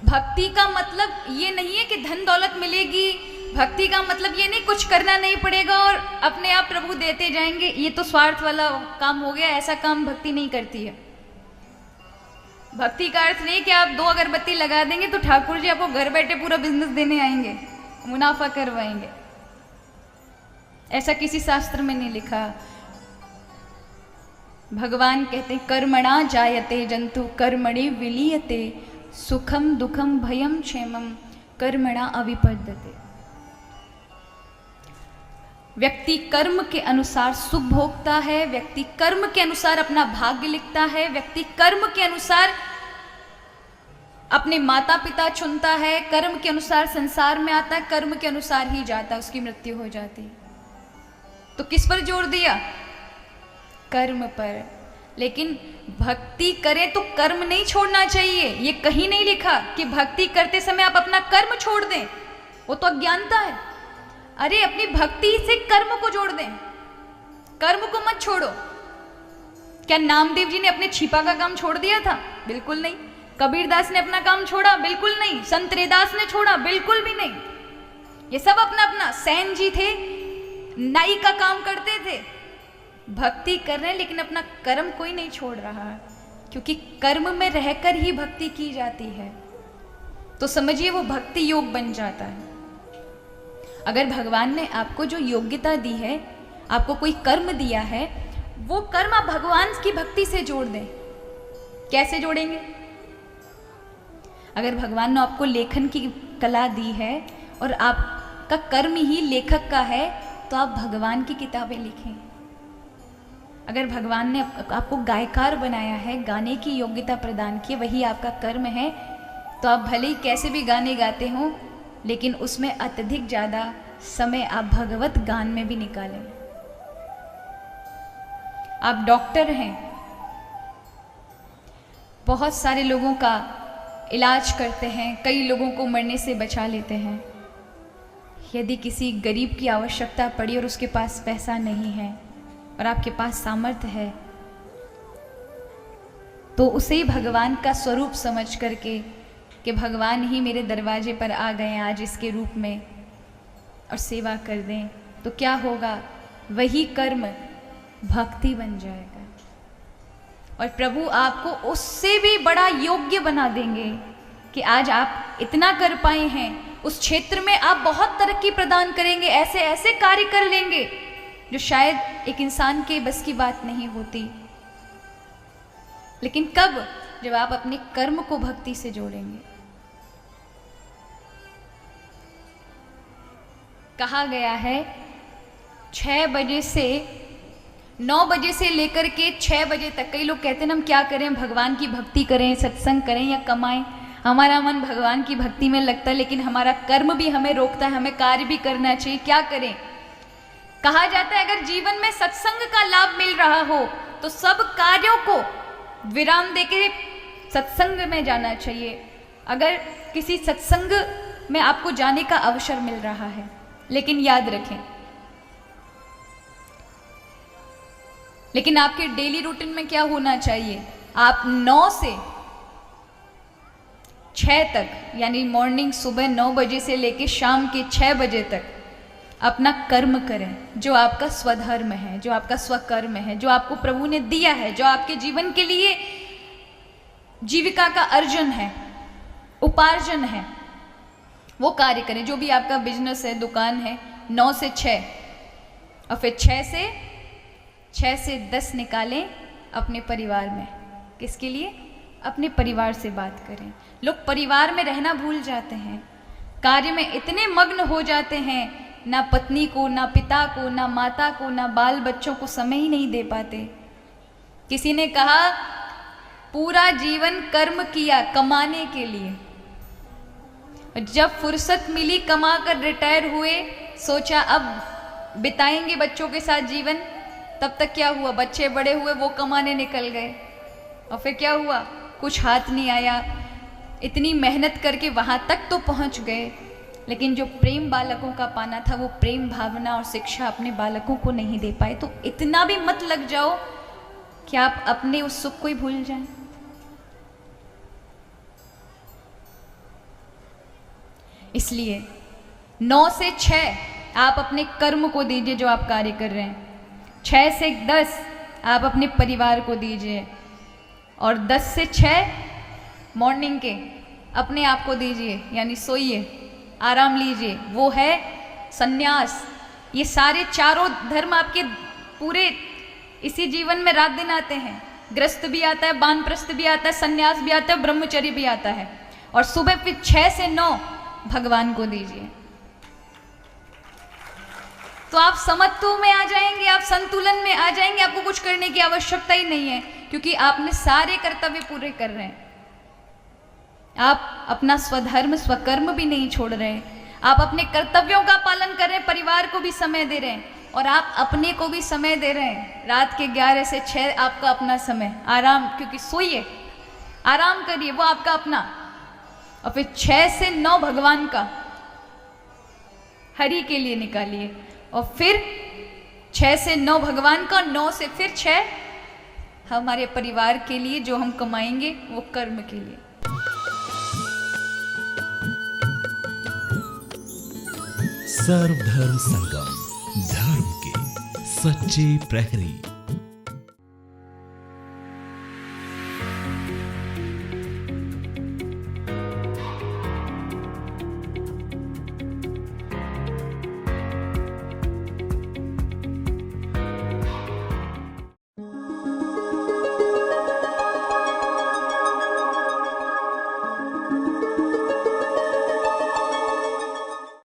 भक्ति का मतलब ये नहीं है कि धन दौलत मिलेगी, भक्ति का मतलब ये नहीं कुछ करना नहीं पड़ेगा और अपने आप प्रभु देते जाएंगे, ये तो स्वार्थ वाला काम हो गया। ऐसा काम भक्ति नहीं करती है। भक्ति का अर्थ नहीं कि आप 2 अगरबत्ती लगा देंगे तो ठाकुर जी आपको घर बैठे पूरा बिजनेस देने आएंगे, मुनाफा करवाएंगे। ऐसा किसी शास्त्र में नहीं लिखा। भगवान कहते हैं कर्मणा जायते जंतु कर्मणि विलीयते, सुखम दुखम भयम क्षेमम कर्मणा अविपद्यते। व्यक्ति कर्म के अनुसार सुख भोगता है, व्यक्ति कर्म के अनुसार अपना भाग्य लिखता है, व्यक्ति कर्म के अनुसार अपने माता पिता चुनता है, कर्म के अनुसार संसार में आता है, कर्म के अनुसार ही जाता है, उसकी मृत्यु हो जाती है। तो किस पर जोर दिया? कर्म पर। लेकिन भक्ति करें तो कर्म नहीं छोड़ना चाहिए। ये कहीं नहीं लिखा कि भक्ति करते समय आप अपना कर्म छोड़ दें, वो तो अज्ञानता है। अरे अपनी भक्ति से कर्म को जोड़ दें, कर्म को मत छोड़ो। क्या नामदेव जी ने अपने छिपा का काम छोड़ दिया था? बिल्कुल नहीं। कबीरदास ने अपना काम छोड़ा? बिल्कुल नहीं। संत रैदास ने छोड़ा? बिल्कुल भी नहीं। ये सब अपना अपना। सैन जी थे, नाई का काम करते थे, भक्ति कर रहे हैं, लेकिन अपना कर्म कोई नहीं छोड़ रहा है, क्योंकि कर्म में रहकर ही भक्ति की जाती है। तो समझिए वो भक्ति योग बन जाता है। अगर भगवान ने आपको जो योग्यता दी है, आपको कोई कर्म दिया है, वो कर्म आप भगवान की भक्ति से जोड़ दें। कैसे जोड़ेंगे? अगर भगवान ने आपको लेखन की कला दी है और आपका कर्म ही लेखक का है, तो आप भगवान की किताबें लिखें। अगर भगवान ने आपको गायकार बनाया है, गाने की योग्यता प्रदान की, वही आपका कर्म है, तो आप भले ही कैसे भी गाने गाते हो, लेकिन उसमें अत्यधिक ज़्यादा समय आप भगवत गान में भी निकालें। आप डॉक्टर हैं, बहुत सारे लोगों का इलाज करते हैं, कई लोगों को मरने से बचा लेते हैं। यदि किसी गरीब की आवश्यकता पड़ी और उसके पास पैसा नहीं है और आपके पास सामर्थ्य है, तो उसे भगवान का स्वरूप समझ करके कि भगवान ही मेरे दरवाजे पर आ गए आज इसके रूप में, और सेवा कर दें, तो क्या होगा? वही कर्म भक्ति बन जाएगा और प्रभु आपको उससे भी बड़ा योग्य बना देंगे कि आज आप इतना कर पाए हैं, उस क्षेत्र में आप बहुत तरक्की प्रदान करेंगे, ऐसे ऐसे कार्य कर लेंगे जो शायद एक इंसान के बस की बात नहीं होती। लेकिन कब? जब आप अपने कर्म को भक्ति से जोड़ेंगे। कहा गया है 6 बजे से 9 बजे से लेकर के 6 बजे तक, कई लोग कहते हैं हम क्या करें, भगवान की भक्ति करें, सत्संग करें या कमाएं। हमारा मन भगवान की भक्ति में लगता है, लेकिन हमारा कर्म भी हमें रोकता है, हमें कार्य भी करना चाहिए। क्या करें? कहा जाता है अगर जीवन में सत्संग का लाभ मिल रहा हो तो सब कार्यों को विराम देके सत्संग में जाना चाहिए। अगर किसी सत्संग में आपको जाने का अवसर मिल रहा है, लेकिन याद रखें, लेकिन आपके डेली रूटीन में क्या होना चाहिए? आप 9 से 6 तक, यानी मॉर्निंग सुबह 9 बजे से लेकर शाम के 6 बजे तक अपना कर्म करें, जो आपका स्वधर्म है, जो आपका स्वकर्म है, जो आपको प्रभु ने दिया है, जो आपके जीवन के लिए जीविका का अर्जन है, उपार्जन है, वो कार्य करें। जो भी आपका बिजनेस है, दुकान है, 9 से 6, और फिर 6 से 10 निकालें अपने परिवार में। किसके लिए? अपने परिवार से बात करें। लोग परिवार में रहना भूल जाते हैं, कार्य में इतने मग्न हो जाते हैं, ना पत्नी को, ना पिता को, ना माता को, ना बाल बच्चों को समय ही नहीं दे पाते। किसी ने कहा पूरा जीवन कर्म किया कमाने के लिए, जब फुर्सत मिली कमा कर रिटायर हुए, सोचा अब बिताएंगे बच्चों के साथ जीवन। तब तक क्या हुआ? बच्चे बड़े हुए, वो कमाने निकल गए, और फिर क्या हुआ? कुछ हाथ नहीं आया। इतनी मेहनत करके वहाँ तक तो पहुँच गए, लेकिन जो प्रेम बालकों का पाना था, वो प्रेम भावना और शिक्षा अपने बालकों को नहीं दे पाए। तो इतना भी मत लग जाओ कि आप अपने उस सुख को ही भूल जाएं। इसलिए 9 से 6 आप अपने कर्म को दीजिए जो आप कार्य कर रहे हैं, 6 से 10 आप अपने परिवार को दीजिए, और 10 से 6 मॉर्निंग के अपने आप को दीजिए, यानी सोइए, आराम लीजिए, वो है संन्यास। ये सारे चारों धर्म आपके पूरे इसी जीवन में रात दिन आते हैं। गृहस्थ भी आता है, वानप्रस्थ भी आता है, संन्यास भी आता है, ब्रह्मचर्य भी आता है। और सुबह फिर 6 से 9 भगवान को दीजिए, तो आप समत्व में आ जाएंगे, आप संतुलन में आ जाएंगे। आपको कुछ करने की आवश्यकता ही नहीं है, क्योंकि आपने सारे कर्तव्य पूरे कर रहे हैं। आप अपना स्वधर्म स्वकर्म भी नहीं छोड़ रहे, आप अपने कर्तव्यों का पालन कर रहे हैं, परिवार को भी समय दे रहे हैं, और आप अपने को भी समय दे रहे हैं। रात के 11 से 6 आपका अपना समय आराम, क्योंकि सोइए, आराम करिए, वो आपका अपना। और फिर 6 से 9 भगवान का, हरि के लिए निकालिए। और फिर 6 से 9 भगवान का, 9 से फिर 6 हमारे परिवार के लिए, जो हम कमाएंगे वो कर्म के लिए। सर्वधर्म संगम, धर्म के सच्चे प्रहरी।